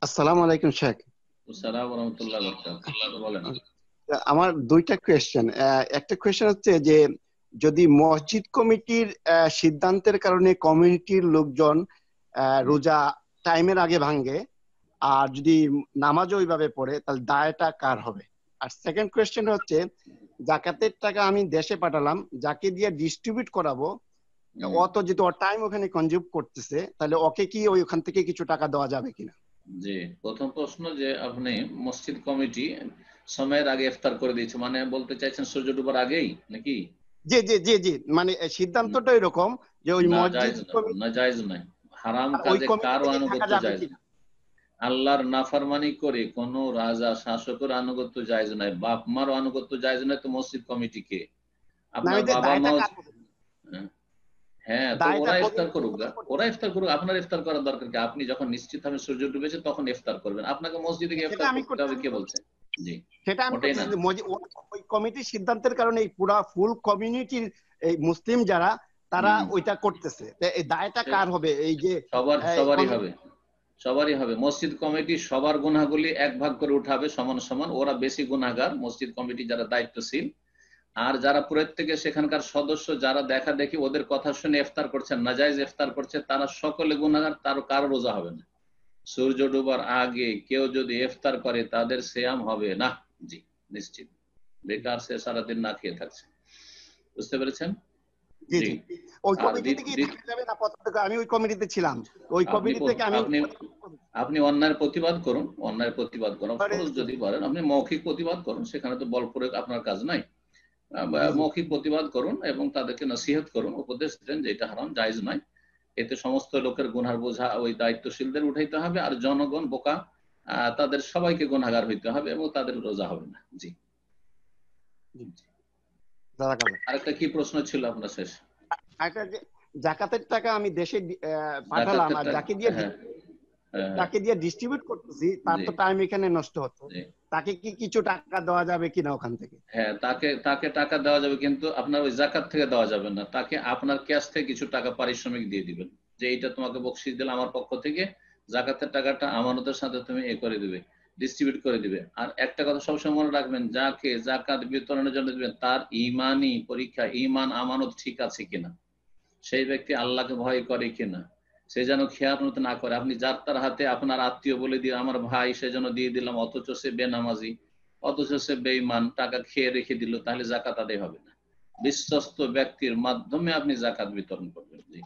আসসালামু আলাইকুম শেখ। আসসালামু আলাইকুম ওয়া রাহমাতুল্লাহি ওয়া বারাকাতুহু। বলেন। আমার দুইটা কোয়েশ্চেন। একটা কোয়েশ্চেন হচ্ছে যে যদি মসজিদ কমিটির সিদ্ধান্তের কারণে কমিউনিটির লোকজন রোজা টাইমের আগে ভাঙে, আর যদি নামাজও ওইভাবে পড়ে, তাহলে দায়টা কার হবে? আর সেকেন্ড কোয়েশ্চেন হচ্ছে, জাকাতের টাকা আমি দেশে পাঠালাম, যাকে দিয়ে ডিস্ট্রিবিউট করাবো, অত যদি ওর টাইম ওখানে কনজিউম করতেছে, তাহলে ওকে কি ওইখান থেকে কিছু টাকা দেওয়া যাবে কিনা? জি, প্রথম প্রশ্ন যে আপনি মসজিদ কমিটি সময়ের আগে ইফতার করে দিয়েছে, মানে বলতে চাইছেন সূর্য ডুবার আগেই নাকি? জি জি জি জি, মানে সিদ্ধান্তটা এরকম যে ওই না, মসজিদ জায়েজ না, কমিটি, না জায়েজ নাই। হারাম ওই কাজে কমিটি কারো থেকে থাকা আনুগত্য যাবে জায়েজ কিনা? না। আল্লাহর নাফরমানি করে কোন রাজা শাসকের আনুগত্য জায়েজ নাই, বাপ মার আনুগত্য জায়েজ নাই, তো মসজিদ কমিটি কে? না, আপনার আমি যে বাবা দায়টা মাও। কার হবে? হ্যাঁ, হ্যাঁ, তো দায়টা ওরা ইফতার কমিউনিটি করুক গা, ওরা ইফতার করুক, আপনার ইফতার করার দরকার কি? আপনি যখন নিশ্চিত হবে সূর্য ডুবেছে তখন ইফতার করবেন, আপনাকে মসজিদে গিয়ে সেটা ইফতার আমি করতে করতে হবে আমি কে করতে বলছে? জি, সেটা আমি ওটাই করতেছি না। যে ওই কমিটির সিদ্ধান্তের কারণে এই পুরা ফুল কমিউনিটির, এই মুসলিম যারা, তারা হুম, ওইটা করতেছে, তো এই দায়টা সে কার হবে? এই যে সবারই কমিউনিটি। হবে, সবারই হবে। মসজিদ কমিটি সবার গুনাহগুলি এক ভাগ করে উঠাবে সমান সমান, ওরা বেশি গুনাহগার মসজিদ কমিটি যারা দায়িত্বশীল। আর যারা প্রত্যেকে সেখানকার সদস্য যারা দেখা দেখি ওদের কথা শুনে ইফতার করছে, নাজায়েজ ইফতার করছে, তারা সকলে গুনাহগার, তার কারো রোজা হবে না। সূর্য ডুবার আগে কেউ যদি ইফতার করে তাদের সিয়াম হবে না। জি, নিশ্চিত। বেকার সে সারাদিন না খেয়ে থাকছে। বুঝতে পেরেছেন? জি জি। জি, ওই আর কমিটি থেকেই থাকা যাবে না? প্রত্যেক, আমি ওই কমিটিতে ছিলাম, ওই আপনি কমিটি থেকে আমি আপনি আপনি অন্যায়ের প্রতিবাদ করুন, অন্যায়ের প্রতিবাদ করুন, ফরজ যদি বলেন আপনি মৌখিক প্রতিবাদ করুন, সেখানে তো বল প্রয়োগ আপনার কাজ নাই। জি জি মৌখিক প্রতিবাদ করুন এবং তাদেরকে নসিহত করুন, উপদেশ দেন যে এটা হারাম, জায়েজ নয়। এতে সমস্ত লোকের গুনার বোঝা ওই দায়িত্বশীলদের উঠাইতে হবে, আর জনগণ বোকা, তাদের সবাইকে গুনাহগার হইতে হবে এবং তাদের রোজা হবে না। জি। জি, জাযাকাল্লাহ। আরেকটা কি প্রশ্ন ছিল আপনার শেষ? একটা যে জাকাতের টাকা আমি দেশে পাঠালাম, জাকাতের আর টাকা, যাকে দিয়ে হ্যাঁ, হ্যাঁ, হ্যাঁ, যাকে দিয়ে ডিস্ট্রিবিউট করতেছি, তার জি, তো টাইম এখানে নষ্ট হচ্ছে, জি, তাকে কি কিছু টাকা দেওয়া যাবে কিনা ওখান থেকে? হ্যাঁ, তাকে তাকে টাকা দেওয়া যাবে, কিন্তু আপনার ওই জাকাত থেকে দেওয়া যাবে না, তাকে আপনার ক্যাশ থেকে কিছু টাকা পারিশ্রমিক দিয়ে দিবেন, যে এইটা তোমাকে বকশিশ দিলাম আমার পক্ষ থেকে, জাকাতের টাকাটা আমানতের সাথে তুমি এ করে দিবে, ডিস্ট্রিবিউট করে দিবে। আর একটা কথা সবসময় মনে রাখবেন, যাকে জাকাত বিতরণের জন্য দিবেন তার ইমানই পরীক্ষা, ইমান আমানত ঠিক আছে কিনা, সেই ব্যক্তি আল্লাহকে ভয় করে কিনা, সে যেন খেয়ানত না করে। আপনি যার তার হাতে আপনার আত্মীয় বলে দিয়ে আমার ভাই সে যেন দিয়ে দিলাম, অথচ সে বেনামাজি, অথচ সে বেঈমান, টাকা খেয়ে রেখে দিল, তাহলে জাকাত আদায় হবে না। বিশ্বস্ত ব্যক্তির মাধ্যমে আপনি জাকাত বিতরণ করবেন। জি।